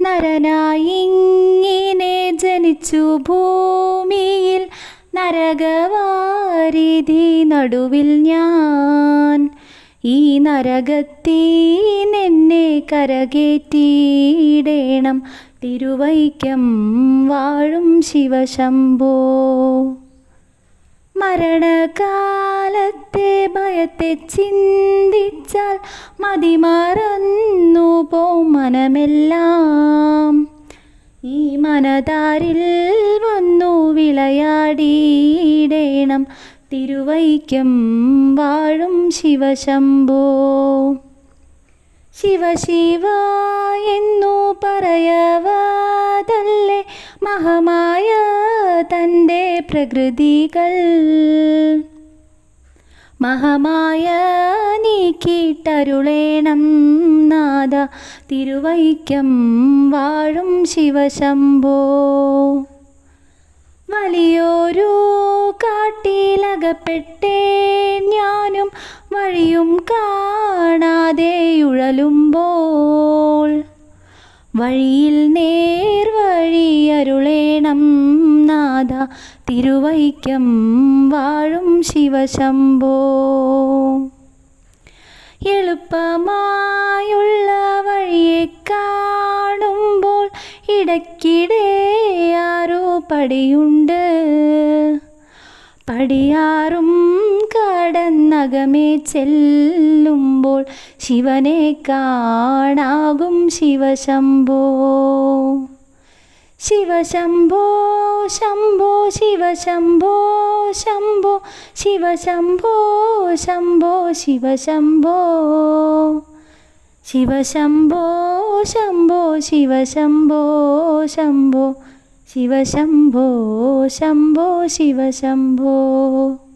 നരനായിങ്ങിനെ ജനിച്ചു ഭൂമിയിൽ, നരകവാരിധി നടുവിൽ ഞാൻ. ഈ നരകത്തീനെന്നെ കരകേറ്റിയിടേണം, തിരുവൈക്കം വാഴും ശിവശംഭോ. മരണകാലത്തെ ഭയത്തെ ചിന്തിച്ചാൽ മതിമറന്നു പോം മനമെല്ലാം. ഈ മനതാരിൽ വന്നു വിളയാടിയിടേണം, തിരുവൈക്കം വാഴും ശിവശംഭോ. ശിവ ശിവ എന്നു പറയവതല്ലേ മഹമായ തൻ്റെ പ്രകൃതികൾ. മഹമായ നീക്കിയിട്ടരുളേണം നാഥ, തിരുവൈക്കം വാഴും ശിവശംഭോ. വലിയൊരു കാട്ടിലകപ്പെട്ടേൻ ഞാനും, വഴിയും കാണാതെ ഉഴലുമ്പോൾ. വഴിയിൽ നേർവഴി അരുളേണം നാഥ, തിരുവൈക്കം വാഴും ശിവശംഭോ. എളുപ്പമായുള്ള വഴിയെ കാണുമ്പോൾ ഇടയ്ക്കിടെ ആരോ പടിയുണ്ട്. പടിയാറും കടന്നകമേ ചെല്ലുമ്പോൾ ശിവനെ കാണാകും ശിവശംഭോ. ശിവശംഭോ ശംഭോ ശിവശംഭോ ശംഭോ, ശിവശംഭോ ശംഭോ ശിവശംഭോ. ശിവശംഭോ ശംഭോ ശിവശംഭോ ശംഭോ, ശിവശംഭോ ശംഭോ ശിവശംഭോ.